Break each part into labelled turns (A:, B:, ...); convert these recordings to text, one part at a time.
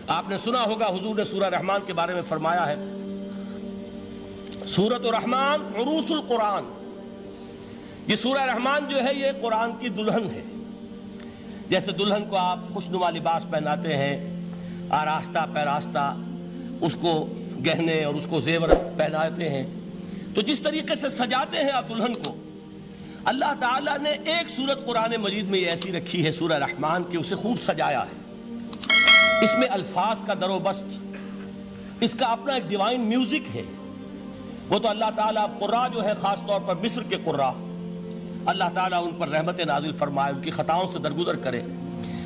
A: آپ نے سنا ہوگا حضور نے سورہ رحمان کے بارے میں فرمایا ہے، سورۃ الرحمن عروس القرآن. یہ سورہ رحمان جو ہے یہ قرآن کی دلہن ہے. جیسے دلہن کو آپ خوشنما لباس پہناتے ہیں، آراستہ پیراستہ اس کو گہنے اور اس کو زیور پہناتے ہیں، تو جس طریقے سے سجاتے ہیں آپ دلہن کو، اللہ تعالیٰ نے ایک سورت قرآن مجید میں یہ ایسی رکھی ہے سورہ رحمان کہ اسے خوب سجایا ہے. اس میں الفاظ کا در و بست، اس کا اپنا ایک ڈیوائن میوزک ہے. وہ تو اللہ تعالیٰ قراء جو ہے، خاص طور پر مصر کے قراء، اللہ تعالیٰ ان پر رحمت نازل فرمائے، ان کی خطاؤں سے درگزر کرے.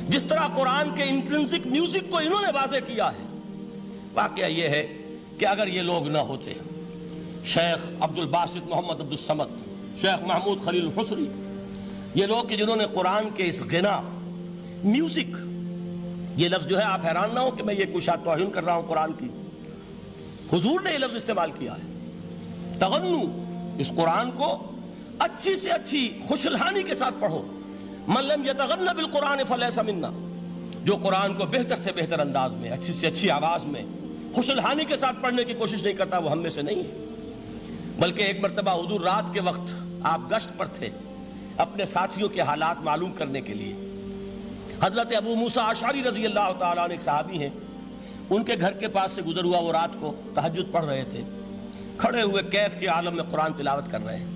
A: جس طرح قرآن کے انٹرنسک میوزک کو انہوں نے واضح کیا ہے. واقعہ یہ ہے کہ اگر یہ لوگ نہ ہوتے، شیخ عبد الباسط محمد عبد الصمد، شیخ محمود خلیل الحصری، یہ لوگ کہ جنہوں نے قرآن کے اس غنا، میوزک، یہ لفظ جو ہے آپ حیران نہ ہو کہ میں یہ کوئی شاید توہین کر رہا ہوں قرآن کی، حضور نے یہ لفظ استعمال کیا ہے. تغنو، اس قرآن کو اچھی سے اچھی خوشلحانی کے ساتھ پڑھو. من لم یتغن بالقرآن فلیس منا، جو قرآن کو بہتر سے بہتر انداز میں، اچھی سے اچھی آواز میں، خوشلحانی کے ساتھ پڑھنے کی کوشش نہیں کرتا، وہ ہم میں سے نہیں ہے. بلکہ ایک مرتبہ حضور رات کے وقت آپ گشت پر تھے اپنے ساتھیوں کے حالات معلوم کرنے کے لیے. حضرت ابو موسیٰ اشعری رضی اللہ تعالیٰ عنہ ایک صحابی ہیں، ان کے گھر کے پاس سے گزر ہوا. وہ رات کو تہجد پڑھ رہے تھے، کھڑے ہوئے کیف کے عالم میں قرآن تلاوت کر رہے ہیں.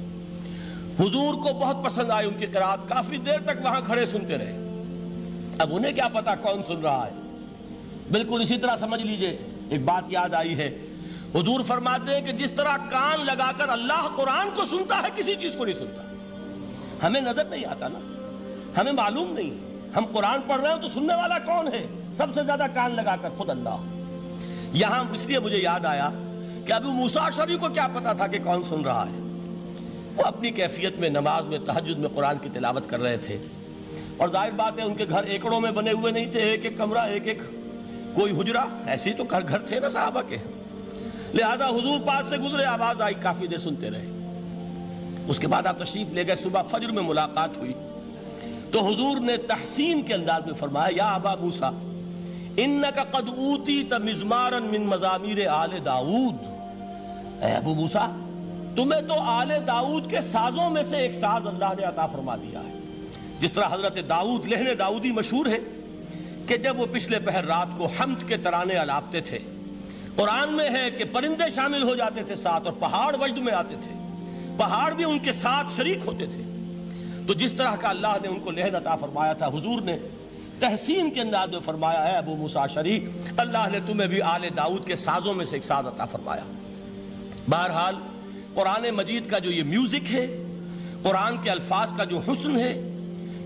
A: حضور کو بہت پسند آئی ان کی قرات، کافی دیر تک وہاں کھڑے سنتے رہے. اب انہیں کیا پتا کون سن رہا ہے. بالکل اسی طرح سمجھ لیجئے ایک بات یاد آئی ہے. حضور فرماتے ہیں کہ جس طرح کان لگا کر اللہ قرآن کو سنتا ہے، کسی چیز کو نہیں سنتا. ہمیں نظر نہیں آتا نا، ہمیں معلوم نہیں. ہم قرآن پڑھ رہے ہیں تو سننے والا کون ہے؟ سب سے زیادہ کان لگا کر خود اللہ. یہاں اس لیے مجھے یاد آیا کہ ابو موسیٰ اشعری کو کیا پتا تھا کہ کون سن رہا ہے. وہ اپنی کیفیت میں نماز میں تہجد میں قرآن کی تلاوت کر رہے تھے. اور ظاہر بات ہے ان کے گھر ایکڑوں میں بنے ہوئے نہیں تھے، ایک ایک کمرہ، ایک ایک کوئی حجرہ، ایسے ہی تو گھر تھے نا صحابہ کے. لہذا حضور پاس سے گزرے، آواز آئی، کافی دیر سنتے رہے. اس کے بعد آپ تشریف لے گئے. صبح فجر میں ملاقات ہوئی تو حضور نے تحسین کے انداز میں فرمایا، یا ابا موسیٰ انک قد اوتیت مزمارا من مزامیر آل داؤد. اے ابو موسیٰ، تمہیں تو آل داؤد کے سازوں میں سے ایک ساز اللہ نے عطا فرما دیا ہے. جس طرح حضرت داؤد، لہن داؤدی مشہور ہے کہ جب وہ پچھلے پہر رات کو حمد کے ترانے الاپتے تھے، قرآن میں ہے کہ پرندے شامل ہو جاتے تھے ساتھ، اور پہاڑ وجد میں آتے تھے، پہاڑ بھی ان کے ساتھ شریک ہوتے تھے. تو جس طرح کا اللہ نے ان کو لہن عطا فرمایا تھا، حضور نے تحسین کے انداز میں فرمایا، ہے ابو موسیٰ اشعری، اللہ نے تمہیں بھی آل داؤد کے سازوں میں سے ایک ساز عطا فرمایا. بہرحال قرآن مجید کا جو یہ میوزک ہے، قرآن کے الفاظ کا جو حسن ہے،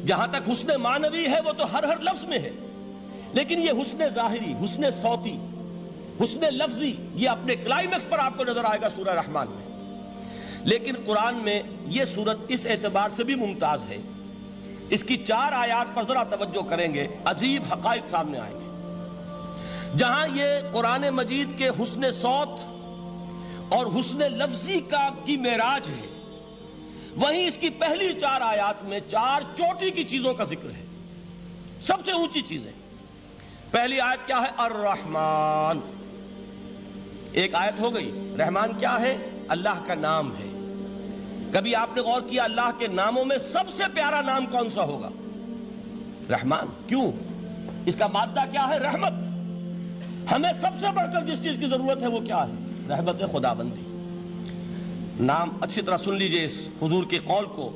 A: جہاں تک حسن معنوی ہے وہ تو ہر لفظ میں ہے، لیکن یہ حسن ظاہری، حسن صوتی، حسن لفظی، یہ اپنے کلائمیکس پر آپ کو نظر آئے گا سورہ رحمان میں. لیکن قرآن میں یہ سورت اس اعتبار سے بھی ممتاز ہے، اس کی 4 آیات پر ذرا توجہ کریں گے، عجیب حقائق سامنے آئیں گے. جہاں یہ قرآن مجید کے حسن صوت اور حسن لفظی کی معراج ہے، وہیں اس کی پہلی 4 آیات میں 4 چوٹی کی چیزوں کا ذکر ہے، سب سے اونچی چیزیں. پہلی آیت کیا ہے؟ الرحمن. ایک آیت ہو گئی. رحمان کیا ہے؟ اللہ کا نام ہے. کبھی آپ نے غور کیا اللہ کے ناموں میں سب سے پیارا نام کون سا ہوگا؟ رحمان. کیوں؟ اس کا مادہ کیا ہے؟ رحمت. ہمیں سب سے بڑھ کر جس چیز کی ضرورت ہے وہ کیا ہے؟ رحمت خداوندی. نام اچھی طرح سن لیجئے اس حضور کے قول کو.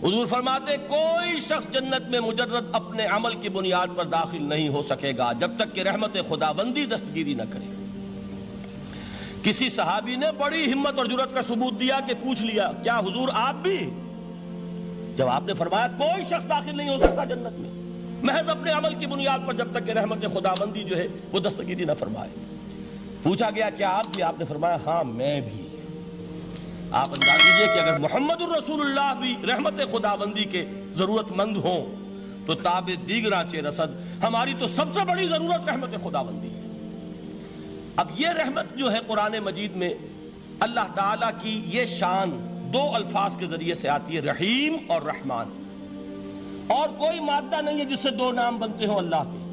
A: حضور فرماتے کوئی شخص جنت میں مجرد اپنے عمل کی بنیاد پر داخل نہیں ہو سکے گا جب تک کہ رحمت خداوندی دستگیری نہ کرے. کسی صحابی نے بڑی ہمت اور جرأت کا ثبوت دیا کہ پوچھ لیا، کیا حضور آپ بھی؟ جب آپ نے فرمایا کوئی شخص داخل نہیں ہو سکتا جنت میں محض اپنے عمل کی بنیاد پر جب تک کہ رحمت خداوندی جو ہے وہ دستگیری نہ فرمائے. پوچھا گیا کیا آپ بھی؟ آپ نے فرمایا ہاں میں بھی. آپ انداز کیجئے کہ اگر محمد الرسول اللہ بھی رحمت خداوندی کے ضرورت مند ہوں تو تاب دیگراں چے رسد، ہماری تو سب سے بڑی ضرورت رحمت خداوندی ہے. اب یہ رحمت جو ہے قرآن مجید میں اللہ تعالیٰ کی یہ شان 2 الفاظ کے ذریعے سے آتی ہے، رحیم اور رحمان. اور کوئی مادہ نہیں ہے جس سے 2 نام بنتے ہوں اللہ کے.